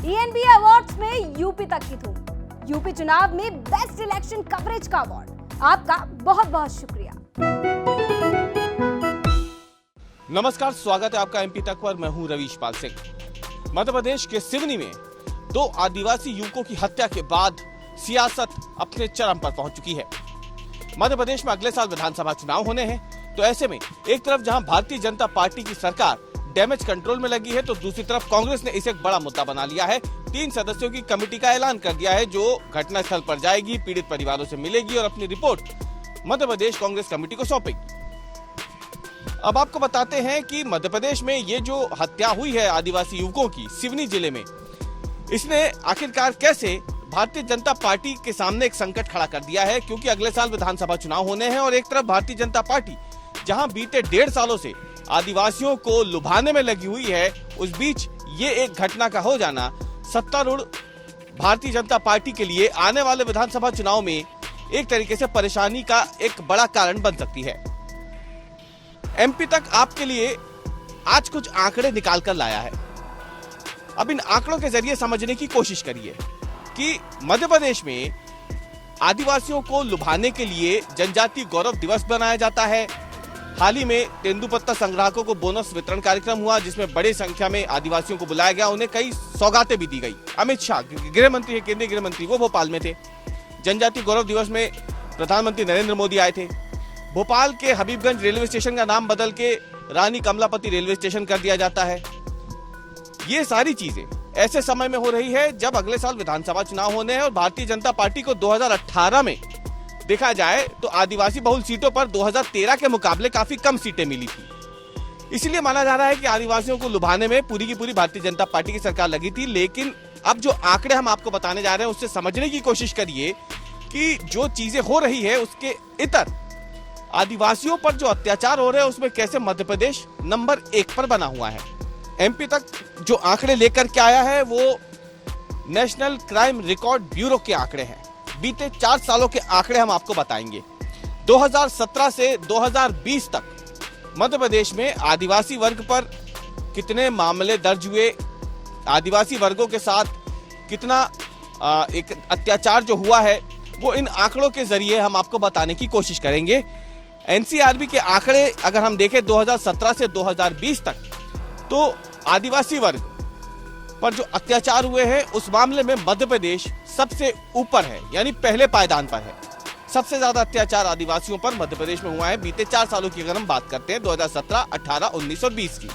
ENB awards में UP तक की धूम। यूपी चुनाव में बेस्ट इलेक्शन कवरेज का अवार्ड। आपका बहुत बहुत शुक्रिया। नमस्कार, स्वागत है आपका एमपी तक पर। मैं हूं रवीशपाल सिंह। मध्य प्रदेश के सिवनी में 2 आदिवासी युवकों की हत्या के बाद सियासत अपने चरम पर पहुंच चुकी है। मध्य प्रदेश में अगले साल विधानसभा चुनाव होने हैं, तो ऐसे में एक तरफ जहां भारतीय जनता पार्टी की सरकार डैमेज कंट्रोल में लगी है, तो दूसरी तरफ कांग्रेस ने इसे एक बड़ा मुद्दा बना लिया है। 3 सदस्यों की कमेटी का ऐलान कर दिया है, जो घटनास्थल पर जाएगी, पीड़ित परिवारों से मिलेगी और अपनी रिपोर्ट मध्य प्रदेश कांग्रेस कमेटी को सौंपेगी। अब आपको बताते हैं कि मध्य प्रदेश में ये जो हत्या हुई है आदिवासी युवकों की सिवनी जिले में, इसने आखिरकार कैसे भारतीय जनता पार्टी के सामने एक संकट खड़ा कर दिया है। क्योंकि अगले साल विधानसभा चुनाव होने हैं और एक तरफ भारतीय जनता पार्टी जहां बीते 1.5 सालों से आदिवासियों को लुभाने में लगी हुई है, उस बीच ये एक घटना का हो जाना सत्तारूढ़ भारतीय जनता पार्टी के लिए आने वाले विधानसभा चुनाव में एक तरीके से परेशानी का एक बड़ा कारण बन सकती है। एमपी तक आपके लिए आज कुछ आंकड़े निकाल कर लाया है। अब इन आंकड़ों के जरिए समझने की कोशिश करिए कि मध्य प्रदेश में आदिवासियों को लुभाने के लिए जनजातीय गौरव दिवस बनाया जाता है। हाल ही में तेंदुपत्ता संग्राहकों को बोनस वितरण कार्यक्रम हुआ, जिसमें बड़ी संख्या में आदिवासियों को बुलाया गया, उन्हें कई सौगातें भी दी गई। अमित शाह गृह मंत्री है, केंद्रीय गृह मंत्री, वो भोपाल में थे। जनजातीय गौरव दिवस में प्रधानमंत्री नरेंद्र मोदी आए थे। भोपाल के हबीबगंज रेलवे स्टेशन का नाम बदल के रानी कमलापति रेलवे स्टेशन कर दिया जाता है। ये सारी चीजें ऐसे समय में हो रही है जब अगले साल विधानसभा चुनाव होने हैं और भारतीय जनता पार्टी को 2018 में देखा जाए तो आदिवासी बहुल सीटों पर 2013 के मुकाबले काफी कम सीटें मिली थी। इसलिए माना जा रहा है कि आदिवासियों को लुभाने में पूरी की पूरी भारतीय जनता पार्टी की सरकार लगी थी। लेकिन अब जो आंकड़े हम आपको बताने जा रहे हैं, उससे समझने की कोशिश करिए कि जो चीजें हो रही है उसके इतर आदिवासियों पर जो अत्याचार हो रहे हैं, उसमें कैसे मध्य प्रदेश नंबर 1 पर बना हुआ है। एमपी तक जो आंकड़े लेकर के आया है वो नेशनल क्राइम रिकॉर्ड ब्यूरो के आंकड़े हैं। बीते 4 सालों के आंकड़े हम आपको बताएंगे। 2017 से 2020 तक मध्य प्रदेश में आदिवासी वर्ग पर कितने मामले दर्ज हुए, आदिवासी वर्गों के साथ कितना एक अत्याचार जो हुआ है, वो इन आंकड़ों के जरिए हम आपको बताने की कोशिश करेंगे। एनसीआरबी के आंकड़े अगर हम देखें 2017 से 2020 तक, तो आदिवासी वर्ग पर जो अत्याचार हुए हैं उस मामले में मध्य प्रदेश सबसे ऊपर है, यानी पहले पायदान पर है। सबसे ज्यादा अत्याचार आदिवासियों पर मध्य प्रदेश में हुआ है बीते 4 सालों की अगर हम बात करते हैं, 2017, 18, 19 और 20 की।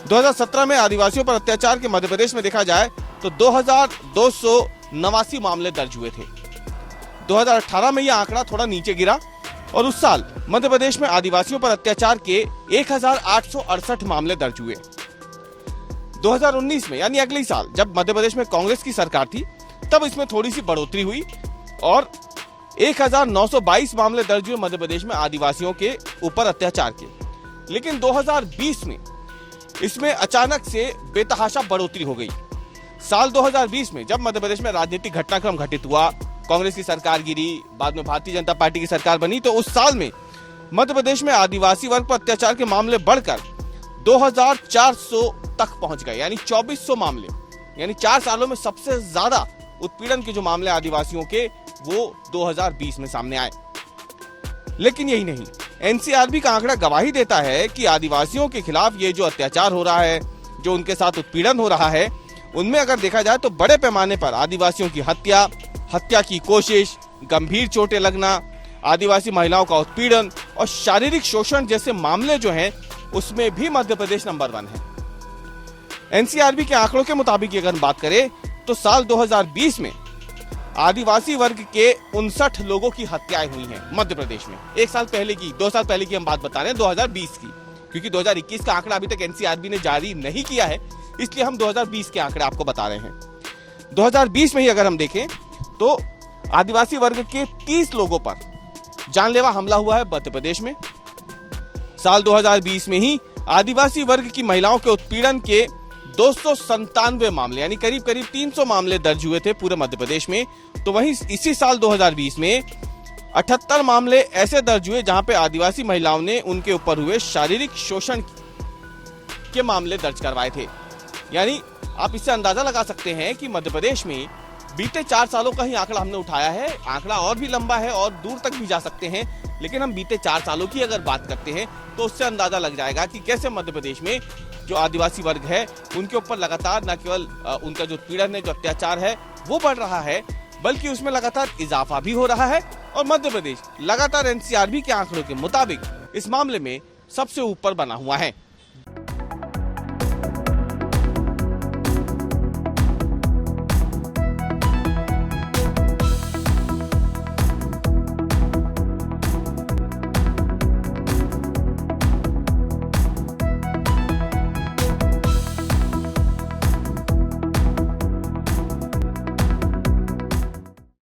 2017 में आदिवासियों पर अत्याचार के मध्य प्रदेश में देखा जाए तो 2289 मामले दर्ज हुए थे। 2018 में यह आंकड़ा थोड़ा नीचे गिरा और उस साल मध्य प्रदेश में आदिवासियों पर अत्याचार के 1868 मामले दर्ज हुए। 2019 में यानी अगले साल जब मध्य प्रदेश में कांग्रेस की सरकार थी, तब इसमें थोड़ी सी बढ़ोतरी हुई और 1922 मामले दर्ज हुए मध्य प्रदेश में आदिवासियों के ऊपर अत्याचार के। लेकिन 2020 में इसमें अचानक से बेतहाशा बढ़ोतरी हो गई। साल 2020 में जब मध्य प्रदेश में राजनीतिक घटनाक्रम घटित हुआ, कांग्रेस की सरकार गिरी, बाद में भारतीय जनता पार्टी की सरकार बनी, तो उस साल में मध्य प्रदेश में आदिवासी वर्ग पर अत्याचार के मामले बढ़कर 2400 तक पहुंच गए, यानी 2400 मामले। यानी 4 सालों में सबसे ज्यादा उत्पीड़न के जो मामले आदिवासियों के, वो 2020 में सामने आए। लेकिन यही नहीं, एनसीआरबी का आंकड़ा गवाही देता है कि आदिवासियों के खिलाफ ये जो अत्याचार हो रहा है, जो उनके साथ उत्पीड़न हो रहा है, उनमें अगर देखा जाए तो बड़े पैमाने पर आदिवासियों की हत्या की कोशिश, गंभीर चोटें लगना, आदिवासी महिलाओं का उत्पीड़न और शारीरिक शोषण जैसे मामले जो हैं, उसमें भी मध्य प्रदेश नंबर 1 है। एनसीआरबी के आंकड़ों के मुताबिक अगर बात करें तो साल 2020 में आदिवासी वर्ग के 59 लोगों की हत्याएं हुई हैं मध्य प्रदेश में। 2 साल पहले की हम बात बता रहे हैं, 2020 की, क्योंकि 2021 का आंकड़ा अभी तक एनसीआरबी ने जारी नहीं किया है, इसलिए हम 2020 के आंकड़े आपको बता रहे हैं। 2020 में ही अगर हम देखें तो आदिवासी वर्ग के 30 लोगों पर जानलेवा हमला हुआ है मध्य प्रदेश में। साल 2020 में ही आदिवासी वर्ग की महिलाओं के उत्पीड़न के 297 मामले, यानी करीब 300 मामले दर्ज हुए थे पूरे मध्य प्रदेश में। तो वहीं इसी साल 2020 में 78 मामले ऐसे दर्ज हुए जहां पे आदिवासी महिलाओं ने उनके ऊपर हुए शारीरिक शोषण के मामले दर्ज करवाए थे। यानी आप इससे अंदाजा लगा सकते हैं कि मध्य प्रदेश में बीते 4 सालों का ही आंकड़ा हमने उठाया है। आंकड़ा और भी लंबा है और दूर तक भी जा सकते हैं, लेकिन हम बीते 4 सालों की अगर बात करते हैं तो उससे अंदाजा लग जाएगा कि कैसे मध्य प्रदेश में जो आदिवासी वर्ग है उनके ऊपर लगातार न केवल उनका जो पीड़न है, जो अत्याचार है वो बढ़ रहा है, बल्कि उसमें लगातार इजाफा भी हो रहा है। और मध्य प्रदेश लगातार एनसीआरबी के आंकड़ों के मुताबिक इस मामले में सबसे ऊपर बना हुआ है।